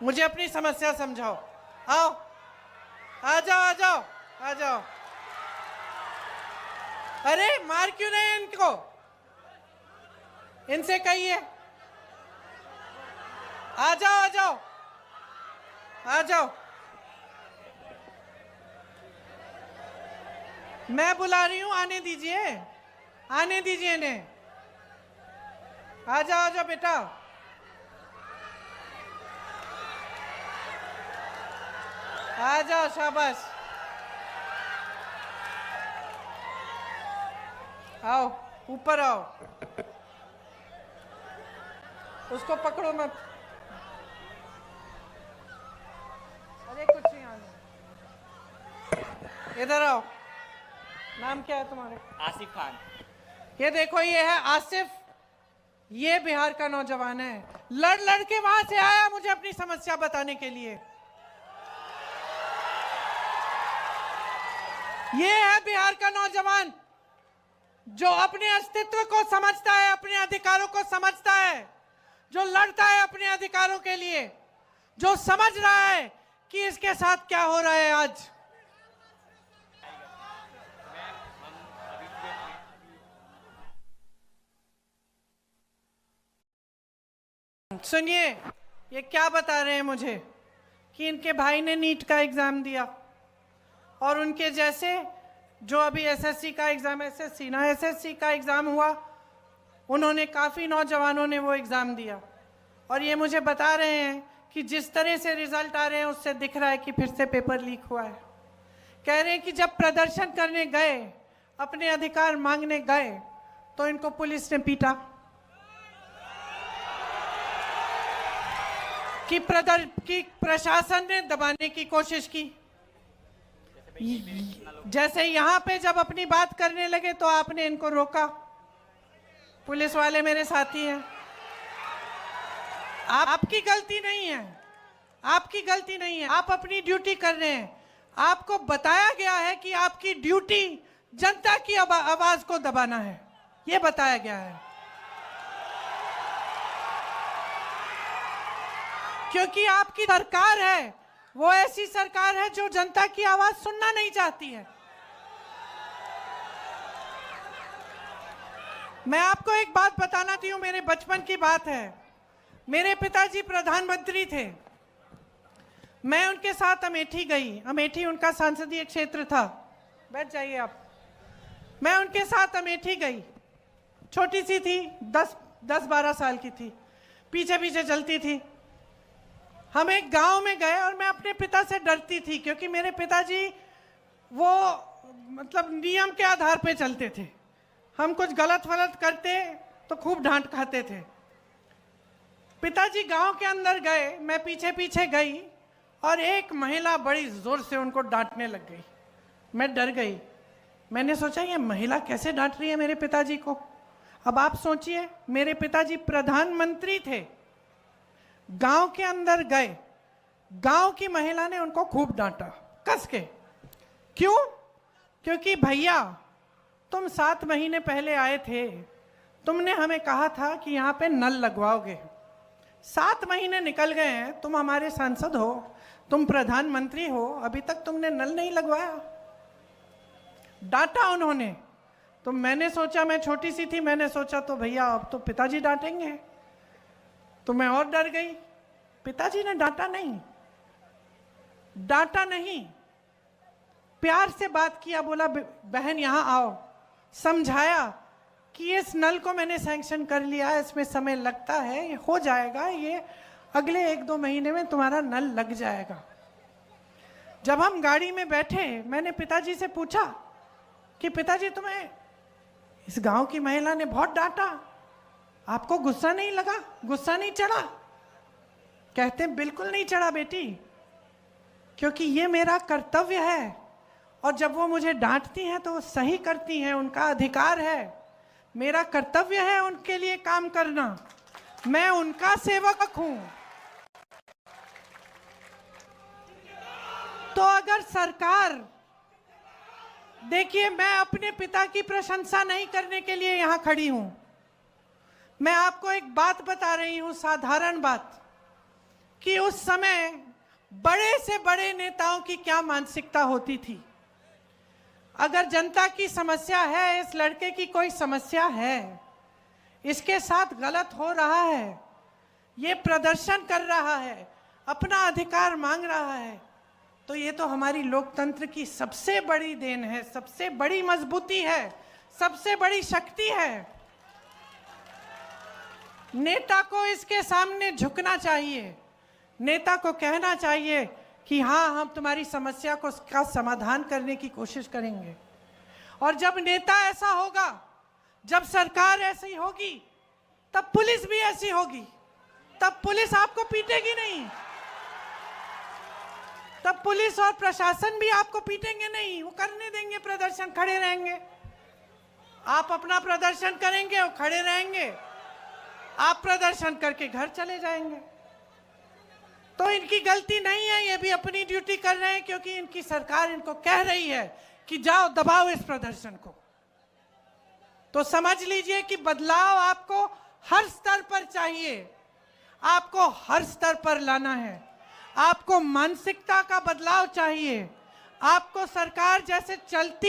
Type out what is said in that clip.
मुझे अपनी समस्या समझाओ। आओ, आ जाओ आ जाओ आ जाओ। अरे मार क्यों नहीं इनको? इनसे कहिए आ जाओ आ जाओ आ जाओ। मैं बुला रही हूं, आने दीजिए, आने दीजिए इन्हें। आ जाओ बेटा। आ जाओ, शाबाश। आओ, ऊपर आओ। उसको पकड़ो मत। अरे कुछ नहीं आने। इधर आओ। नाम क्या है तुम्हारे? आसिफ खान। ये देखो, ये है आसिफ। ये बिहार का नौजवान है। लड़ लड़ के वहां से आया मुझे अपनी समस्या बताने के लिए। ये है बिहार का नौजवान जो अपने अस्तित्व को समझता है, अपने अधिकारों को समझता है, जो लड़ता है अपने अधिकारों के लिए, जो समझ रहा है कि इसके साथ क्या हो रहा है आज। सुनिए, ये क्या बता रहे हैं मुझे कि इनके भाई ने नीट का एग्जाम दिया और उनके जैसे जो अभी एसएससी का एग्जाम, एसएससी का एग्जाम हुआ, उन्होंने काफ़ी नौजवानों ने वो एग्ज़ाम दिया और ये मुझे बता रहे हैं कि जिस तरह से रिजल्ट आ रहे हैं उससे दिख रहा है कि फिर से पेपर लीक हुआ है। कह रहे हैं कि जब प्रदर्शन करने गए, अपने अधिकार मांगने गए, तो इनको पुलिस ने पीटा, कि प्रशासन ने दबाने की कोशिश की। जैसे यहाँ पे जब अपनी बात करने लगे तो आपने इनको रोका। पुलिस वाले मेरे साथी हैं। आपकी गलती नहीं है, आपकी गलती नहीं है। आप अपनी ड्यूटी कर रहे हैं। आपको बताया गया है कि आपकी ड्यूटी जनता की आवाज को दबाना है, ये बताया गया है। क्योंकि आपकी सरकार है, वो ऐसी सरकार है जो जनता की आवाज सुनना नहीं चाहती है। मैं आपको एक बात बताना चाहती हूँ, मेरे बचपन की बात है। मेरे पिताजी प्रधानमंत्री थे। मैं उनके साथ अमेठी गई। अमेठी उनका संसदीय क्षेत्र था। बैठ जाइए आप। मैं उनके साथ अमेठी गई। छोटी सी थी, 10-12 साल की थी, पीछे पीछे चलती थी। हम एक गांव में गए और मैं अपने पिता से डरती थी क्योंकि मेरे पिताजी वो मतलब नियम के आधार पे चलते थे। हम कुछ गलत वलत करते तो खूब डांट खाते थे। पिताजी गांव के अंदर गए, मैं पीछे पीछे गई और एक महिला बड़ी जोर से उनको डांटने लग गई। मैं डर गई। मैंने सोचा ये महिला कैसे डांट रही है मेरे पिताजी को। अब आप सोचिए, मेरे पिताजी प्रधानमंत्री थे, गांव के अंदर गए, गांव की महिला ने उनको खूब डांटा कस के। क्यों? क्योंकि भैया तुम 7 महीने पहले आए थे, तुमने हमें कहा था कि यहाँ पे नल लगवाओगे। 7 महीने निकल गए हैं, तुम हमारे सांसद हो, तुम प्रधानमंत्री हो, अभी तक तुमने नल नहीं लगवाया। डांटा उन्होंने। तो मैंने सोचा, मैं छोटी सी थी, मैंने सोचा तो भैया अब तो पिताजी डांटेंगे, तो मैं और डर गई। पिताजी ने डांटा नहीं, डांटा नहीं, प्यार से बात किया, बोला बहन यहाँ आओ, समझाया कि इस नल को मैंने सैंक्शन कर लिया है, इसमें समय लगता है, ये हो जाएगा, ये अगले 1-2 महीने में तुम्हारा नल लग जाएगा। जब हम गाड़ी में बैठे, मैंने पिताजी से पूछा कि पिताजी तुम्हें इस गांव की महिला ने बहुत डांटा, आपको गुस्सा नहीं लगा, गुस्सा नहीं चढ़ा? कहते बिल्कुल नहीं चढ़ा बेटी, क्योंकि ये मेरा कर्तव्य है और जब वो मुझे डांटती हैं तो वो सही करती हैं, उनका अधिकार है, मेरा कर्तव्य है उनके लिए काम करना, मैं उनका सेवक हूं। तो अगर सरकार, देखिए मैं अपने पिता की प्रशंसा नहीं करने के लिए यहां खड़ी हूं, मैं आपको एक बात बता रही हूं, साधारण बात। कि उस समय बड़े से बड़े नेताओं की क्या मानसिकता होती थी। अगर जनता की समस्या है, इस लड़के की कोई समस्या है, इसके साथ गलत हो रहा है, ये प्रदर्शन कर रहा है, अपना अधिकार मांग रहा है, तो ये तो हमारी लोकतंत्र की सबसे बड़ी देन है, सबसे बड़ी मजबूती है, सबसे बड़ी शक्ति है। नेता को इसके सामने झुकना चाहिए, नेता को कहना चाहिए कि हाँ, हम तुम्हारी समस्या को का समाधान करने की कोशिश करेंगे। और जब नेता ऐसा होगा, जब सरकार ऐसी होगी, तब पुलिस भी ऐसी होगी। तब पुलिस आपको पीटेगी नहीं, तब पुलिस और प्रशासन भी आपको पीटेंगे नहीं, वो करने देंगे प्रदर्शन, खड़े रहेंगे। आप अपना प्रदर्शन करेंगे, वो खड़े रहेंगे, आप प्रदर्शन करके घर चले जाएंगे। तो इनकी गलती नहीं है, ये भी अपनी ड्यूटी कर रहे हैं, क्योंकि इनकी सरकार इनको कह रही है कि जाओ दबाओ इस प्रदर्शन को। तो समझ लीजिए कि बदलाव आपको हर स्तर पर चाहिए, आपको हर स्तर पर लाना है। आपको मानसिकता का बदलाव चाहिए, आपको सरकार जैसे चलती